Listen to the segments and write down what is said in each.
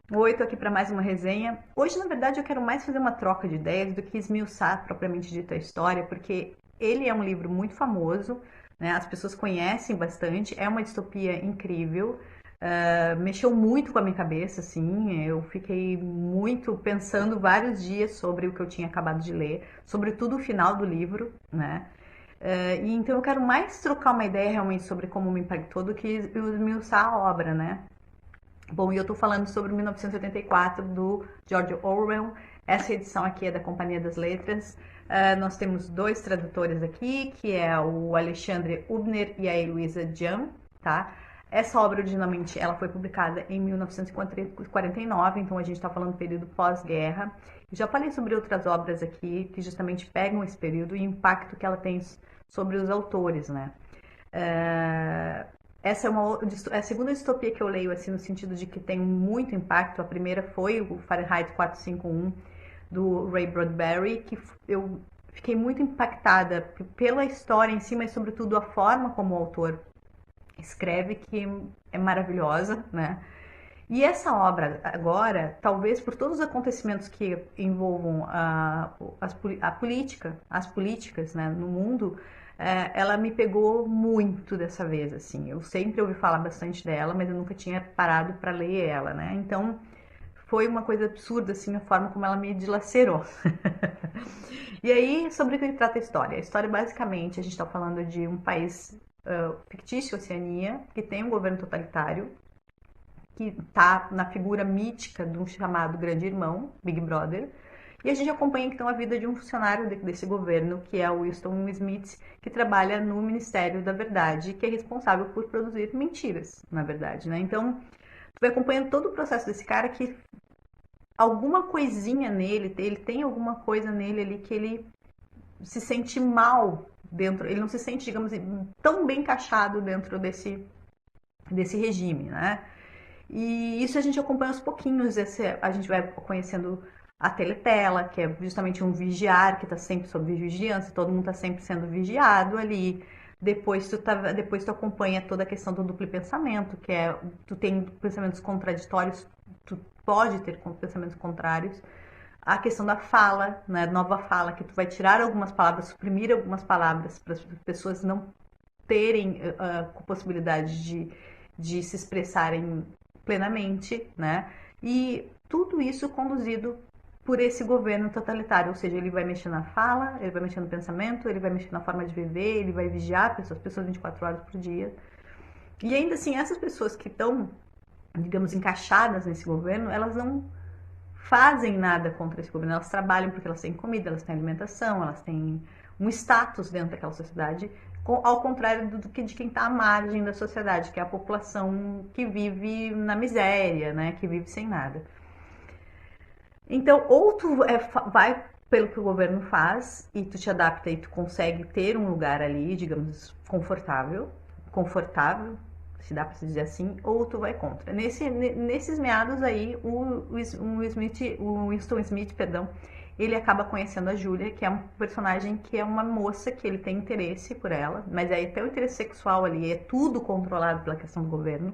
Oi, tô aqui para mais uma resenha. Hoje, na verdade, eu quero mais fazer uma troca de ideias do que esmiuçar propriamente dita a história, porque ele é um livro muito famoso, né? As pessoas conhecem bastante, é uma distopia incrível, mexeu muito com a minha cabeça, assim. Eu fiquei muito pensando vários dias sobre o que eu tinha acabado de ler, sobretudo o final do livro, né? E então eu quero mais trocar uma ideia realmente sobre como me impactou do que esmiuçar a obra, né? Bom, e eu estou falando sobre 1984 do George Orwell. Essa edição aqui é da Companhia das Letras. Nós temos dois tradutores aqui, que é o Alexandre Hübner e a Heloísa Jahn, tá? Essa obra originalmente ela foi publicada em 1949, então a gente está falando do período pós-guerra. Já falei sobre outras obras aqui que justamente pegam esse período e o impacto que ela tem sobre os autores, né? Essa é a segunda distopia que eu leio, assim, no sentido de que tem muito impacto. A primeira foi o Fahrenheit 451, do Ray Bradbury, que eu fiquei muito impactada pela história em si, mas sobretudo a forma como o autor escreve, que é maravilhosa, né? E essa obra agora, talvez por todos os acontecimentos que envolvam a política, as políticas, né, no mundo, ela me pegou muito dessa vez, assim. Eu sempre ouvi falar bastante dela, mas eu nunca tinha parado para ler ela, né? Então foi uma coisa absurda, assim, a forma como ela me dilacerou. E aí, sobre o que trata a história? A história, basicamente, a gente está falando de um país fictício, Oceania, que tem um governo totalitário, que está na figura mítica de um chamado Grande Irmão, Big Brother, e a gente acompanha então a vida de um funcionário desse governo, que é o Winston Smith, que trabalha no Ministério da Verdade, que é responsável por produzir mentiras, na verdade, né? Então, tu vai acompanhando todo o processo desse cara que alguma coisinha nele, ele tem alguma coisa nele ali que ele se sente mal dentro, ele não se sente, digamos, tão bem encaixado dentro desse regime, né? E isso a gente acompanha aos pouquinhos. A gente vai conhecendo a teletela, que é justamente um vigiar, que está sempre sob vigilância, todo mundo está sempre sendo vigiado ali. Depois tu acompanha toda a questão do duplo pensamento, que é tu tem pensamentos contraditórios, tu pode ter pensamentos contrários. A questão da fala, né, nova fala, que tu vai tirar algumas palavras, suprimir algumas palavras para as pessoas não terem a possibilidade de se expressarem plenamente, né? E tudo isso conduzido por esse governo totalitário, ou seja, ele vai mexer na fala, ele vai mexer no pensamento, ele vai mexer na forma de viver, ele vai vigiar as pessoas 24 horas por dia. E ainda assim, essas pessoas que estão, digamos, encaixadas nesse governo, elas não fazem nada contra esse governo. Elas trabalham porque elas têm comida, elas têm alimentação, elas têm um status dentro daquela sociedade, ao contrário do que de quem está à margem da sociedade, que é a população que vive na miséria, né, que vive sem nada. Então, ou tu vai pelo que o governo faz e tu te adapta e tu consegue ter um lugar ali, digamos, confortável, se dá para se dizer assim, ou tu vai contra. Nesses meados aí, o Winston Smith, perdão, ele acaba conhecendo a Julia, que é um personagem que é uma moça que ele tem interesse por ela, mas aí até o interesse sexual ali é tudo controlado pela questão do governo.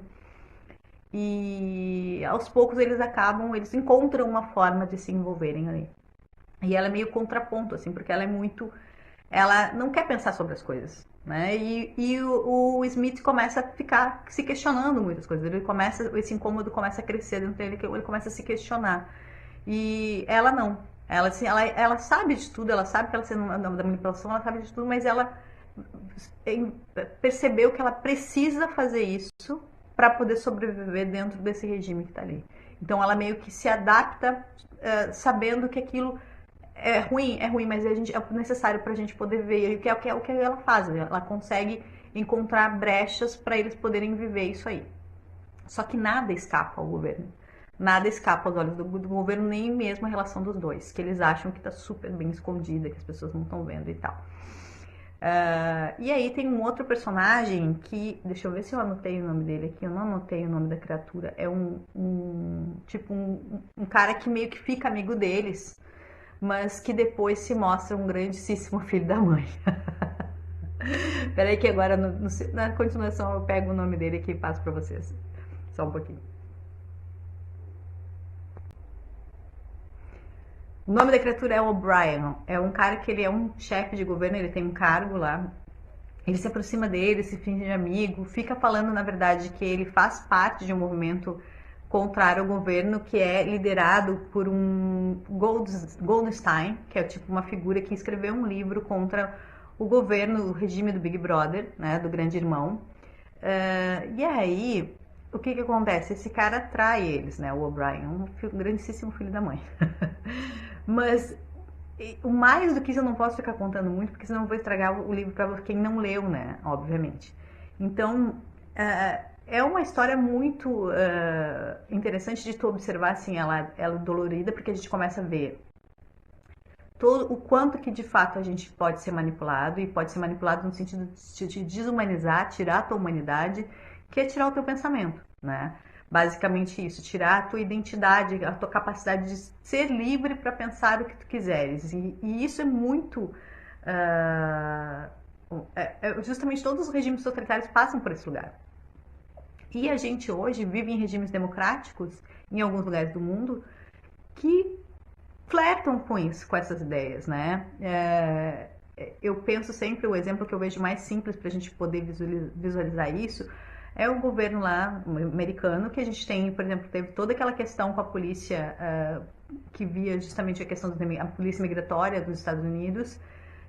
E aos poucos eles encontram uma forma de se envolverem ali. E ela é meio contraponto, assim, porque ela é muito. Ela não quer pensar sobre as coisas, né? E o Smith começa a ficar se questionando muitas coisas. Esse incômodo começa a crescer dentro dele, que ele começa a se questionar. E ela não. Ela, assim, ela sabe de tudo, ela sabe que ela sendo da manipulação, ela sabe de tudo, mas ela percebeu que ela precisa fazer isso para poder sobreviver dentro desse regime que está ali. Então ela meio que se adapta sabendo que aquilo é ruim, mas é necessário para a gente poder ver o que ela faz. Ela consegue encontrar brechas para eles poderem viver isso aí. Só que nada escapa ao governo. Nada escapa aos olhos do governo, nem mesmo a relação dos dois, que eles acham que está super bem escondida, que as pessoas não estão vendo e tal. E aí tem um outro personagem que, deixa eu ver se eu anotei o nome dele aqui, eu não anotei o nome da criatura, é um cara que meio que fica amigo deles, mas que depois se mostra um grandíssimo filho da mãe. Peraí que agora na continuação eu pego o nome dele aqui e passo pra vocês. Só um pouquinho. O nome da criatura é O'Brien. É um cara que ele é um chefe de governo, ele tem um cargo lá. Ele se aproxima dele, se finge de amigo, fica falando, na verdade, que ele faz parte de um movimento contrário ao governo que é liderado por um Goldstein, que é tipo uma figura que escreveu um livro contra o governo, o regime do Big Brother, né, do Grande Irmão. E aí, o que acontece? Esse cara atrai eles, né, o O'Brien, um grandíssimo filho da mãe. Mas o mais do que isso eu não posso ficar contando muito, porque senão eu vou estragar o livro para quem não leu, né? Obviamente. Então, é uma história muito interessante de tu observar, assim, ela dolorida, porque a gente começa a ver o quanto que de fato a gente pode ser manipulado, e pode ser manipulado no sentido de te desumanizar, tirar a tua humanidade, que é tirar o teu pensamento, né? Basicamente isso, tirar a tua identidade, a tua capacidade de ser livre para pensar o que tu quiseres. E isso é muito... justamente todos os regimes totalitários passam por esse lugar. E a gente hoje vive em regimes democráticos, em alguns lugares do mundo, que flertam com isso, com essas ideias, né? Eu penso sempre, o exemplo que eu vejo mais simples para a gente poder visualizar isso é o governo lá americano, que a gente tem, por exemplo, teve toda aquela questão com a polícia, que via justamente a questão da polícia migratória dos Estados Unidos,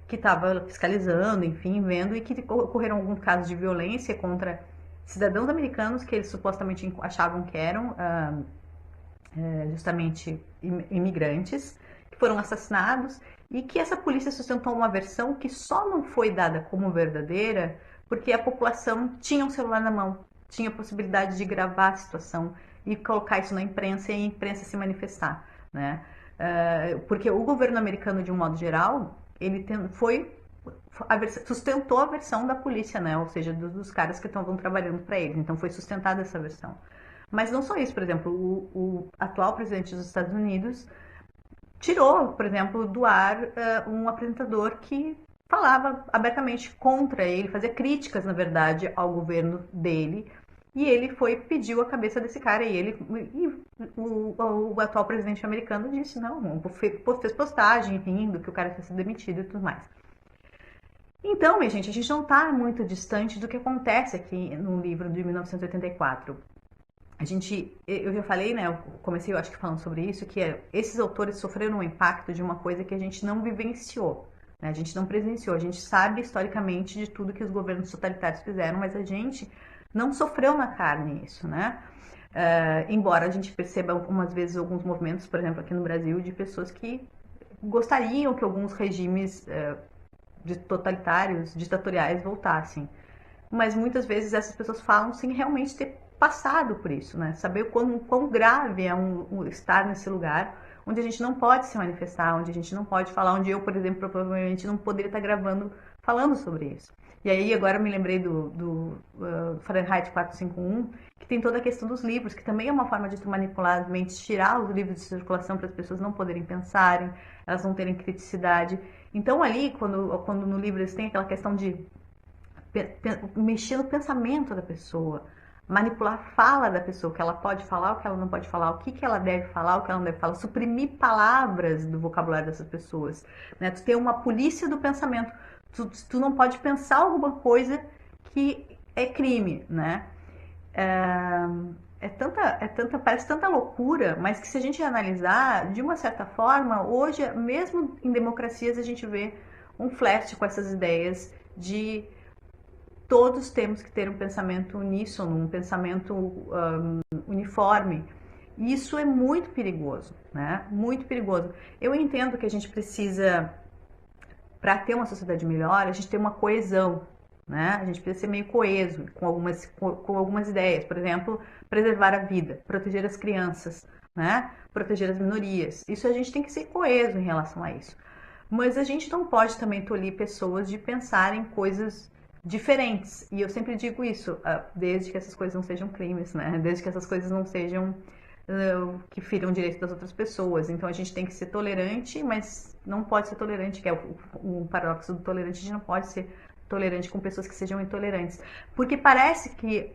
que estava fiscalizando, enfim, vendo, e que ocorreram alguns casos de violência contra cidadãos americanos que eles supostamente achavam que eram justamente imigrantes, que foram assassinados, e que essa polícia sustentou uma versão que só não foi dada como verdadeira porque a população tinha um celular na mão, tinha a possibilidade de gravar a situação e colocar isso na imprensa e a imprensa se manifestar, né? Porque o governo americano, de um modo geral, ele sustentou a versão da polícia, né? Ou seja, dos caras que estavam trabalhando para eles. Então foi sustentada essa versão. Mas não só isso, por exemplo, o atual presidente dos Estados Unidos tirou, por exemplo, do ar um apresentador que falava abertamente contra ele, fazia críticas, na verdade, ao governo dele, e ele pediu a cabeça desse cara, o atual presidente americano disse, não, fez postagem rindo que o cara tinha sido demitido e tudo mais. Então, minha gente, a gente não está muito distante do que acontece aqui no livro de 1984. Eu já falei, né, eu comecei, eu acho que falando sobre isso, que esses autores sofreram um impacto de uma coisa que a gente não vivenciou, né, a gente não presenciou, a gente sabe historicamente de tudo que os governos totalitários fizeram, mas a gente não sofreu na carne isso, né, embora a gente perceba algumas vezes alguns movimentos, por exemplo, aqui no Brasil, de pessoas que gostariam que alguns regimes totalitários, ditatoriais voltassem, mas muitas vezes essas pessoas falam sem realmente ter passado por isso, né? Saber o quão grave é estar nesse lugar onde a gente não pode se manifestar, onde a gente não pode falar, onde eu, por exemplo, provavelmente não poderia estar gravando, falando sobre isso. E aí agora eu me lembrei do Fahrenheit 451, que tem toda a questão dos livros, que também é uma forma de tu manipular as mentes, tirar os livros de circulação para as pessoas não poderem pensarem, elas não terem criticidade. Então ali, quando no livro eles têm aquela questão de mexer no pensamento da pessoa, manipular a fala da pessoa, o que ela pode falar, o que ela não pode falar, o que ela deve falar, o que ela não deve falar, suprimir palavras do vocabulário dessas pessoas, né? Tu tem uma polícia do pensamento, tu não pode pensar alguma coisa que é crime, né? Parece tanta loucura, mas que se a gente analisar, de uma certa forma, hoje, mesmo em democracias, a gente vê um flerte com essas ideias de todos temos que ter um pensamento uníssono, um pensamento uniforme. E isso é muito perigoso, né? Muito perigoso. Eu entendo que a gente precisa, para ter uma sociedade melhor, a gente ter uma coesão, né? A gente precisa ser meio coeso com algumas ideias. Por exemplo, preservar a vida, proteger as crianças, né? Proteger as minorias. Isso a gente tem que ser coeso em relação a isso. Mas a gente não pode também tolir pessoas de pensar em coisas diferentes. E eu sempre digo isso, desde que essas coisas não sejam crimes, né? Desde que essas coisas não sejam que firam o direito das outras pessoas. Então a gente tem que ser tolerante, mas não pode ser tolerante, que é o paradoxo do tolerante, a gente não pode ser tolerante com pessoas que sejam intolerantes. Porque parece que